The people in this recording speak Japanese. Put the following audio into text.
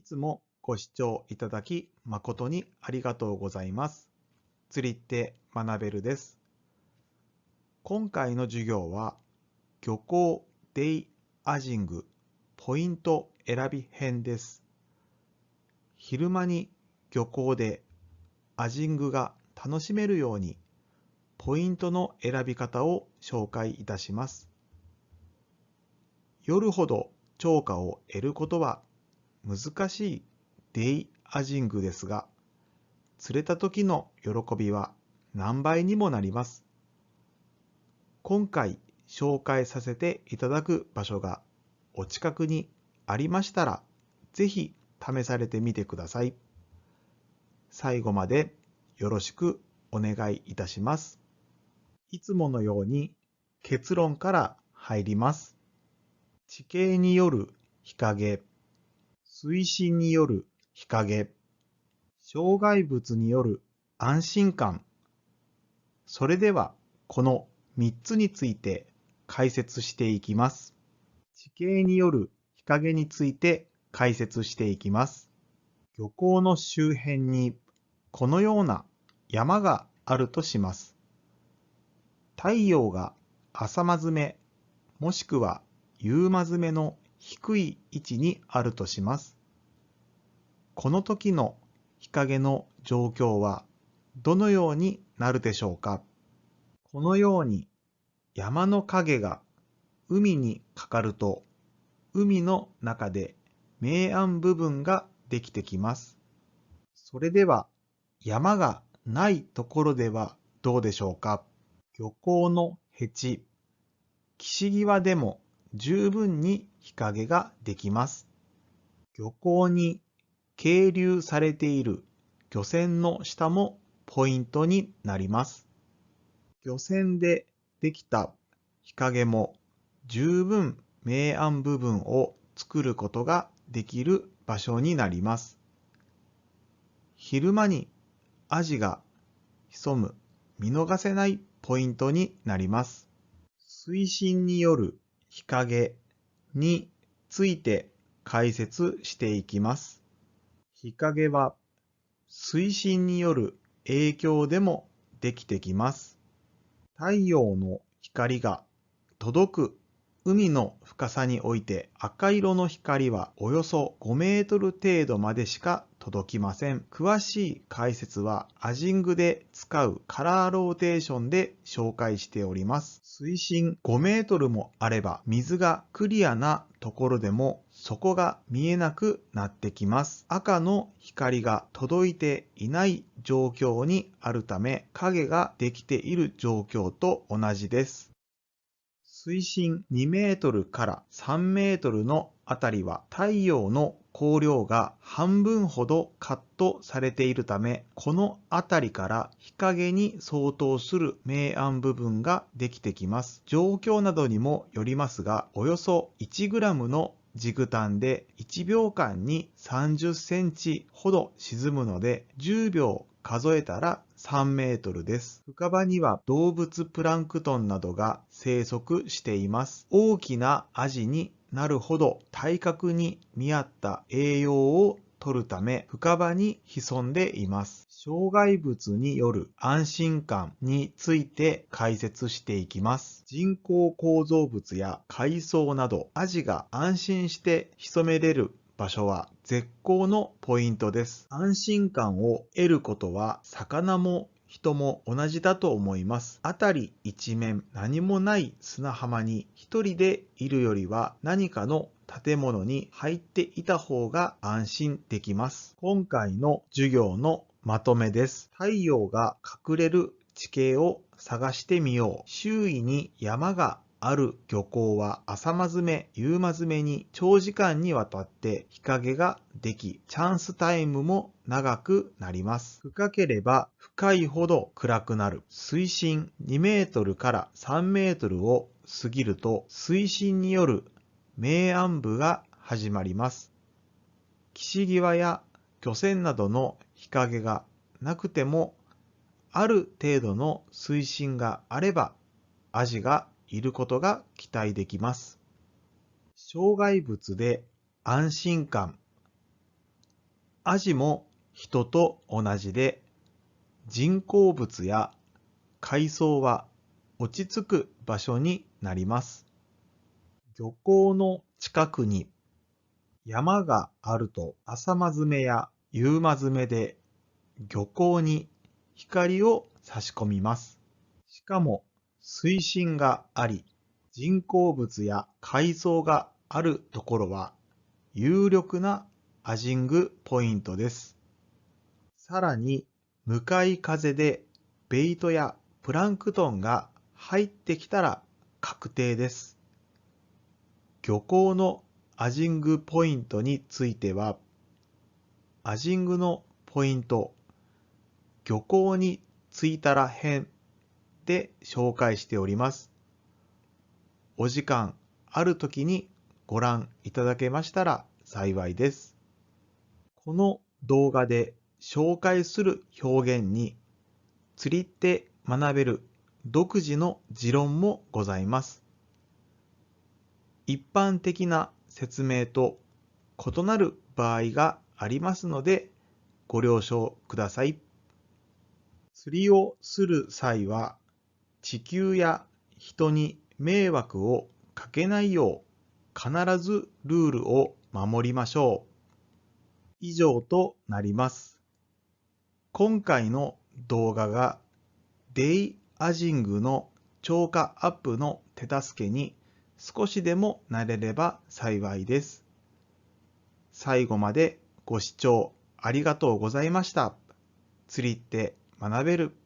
いつもご視聴いただき誠にありがとうございます。釣りって学べるです。今回の授業は漁港デイアジングポイント選び編です。昼間に漁港でアジングが楽しめるようにポイントの選び方を紹介いたします。夜ほど釣果を得ることは難しいデイアジングですが、釣れた時の喜びは何倍にもなります。今回紹介させていただく場所がお近くにありましたら、ぜひ試されてみてください。最後までよろしくお願いいたします。いつものように結論から入ります。地形による日陰、水深による日陰、障害物による安心感。それでは、この3つについて解説していきます。地形による日陰について解説していきます。漁港の周辺にこのような山があるとします。太陽が朝間詰め、もしくは夕間詰めの低い位置にあるとします。この時の日陰の状況はどのようになるでしょうか。このように山の影が海にかかると、海の中で明暗部分ができてきます。それでは山がないところではどうでしょうか。漁港のへち、岸際でも十分に日陰ができます。漁港に係留されている漁船の下もポイントになります。漁船でできた日陰も十分明暗部分を作ることができる場所になります。昼間にアジが潜む見逃せないポイントになります。水深による日陰について解説していきます。日陰は水深による影響でもできてきます。太陽の光が届く海の深さにおいて赤色の光はおよそ5メートル程度までしか届きません。詳しい解説はアジングで使うカラーローテーションで紹介しております。水深5メートルもあれば水がクリアなところでも底が見えなくなってきます。赤の光が届いていない状況にあるため影ができている状況と同じです。水深2メートルから3メートルのあたりは太陽の光量が半分ほどカットされているため、このあたりから日陰に相当する明暗部分ができてきます。状況などにもよりますが、およそ 1g のジグタンで1秒間に30センチほど沈むので、10秒数えたら3メートルです。深場には動物プランクトンなどが生息しています。大きなアジになるほど体格に見合った栄養を取るため深場に潜んでいます。障害物による安心感について解説していきます。人工構造物や海藻などアジが安心して潜めれる場所は絶好のポイントです。安心感を得ることは魚も人も同じだと思います。辺り一面何もない砂浜に一人でいるよりは何かの建物に入っていた方が安心できます。今回の授業のまとめです。太陽が隠れる地形を探してみよう。周囲に山がある漁港は朝間詰め、夕間詰めに長時間にわたって日陰ができ、チャンスタイムも長くなります。深ければ深いほど暗くなる。水深2メートルから3メートルを過ぎると水深による明暗部が始まります。岸際や漁船などの日陰がなくても、ある程度の水深があれば、アジがいることが期待できます。障害物で安心感。アジも人と同じで、人工物や海藻は落ち着く場所になります。漁港の近くに山があると朝間詰めや夕間詰めで漁港に光を差し込みます。しかも水深があり、人工物や海藻があるところは有力なアジングポイントです。さらに向かい風でベイトやプランクトンが入ってきたら確定です。漁港のアジングポイントについては、アジングのポイント、漁港に着いたら編で紹介しております。お時間あるときにご覧いただけましたら幸いです。この動画で紹介する表現に釣りって学べる独自の持論もございます。一般的な説明と異なる場合がありますのでご了承ください。釣りをする際は地球や人に迷惑をかけないよう必ずルールを守りましょう。以上となります。今回の動画がデイアジングの超過アップの手助けに少しでもなれれば幸いです。最後までご視聴ありがとうございました。釣りって学べる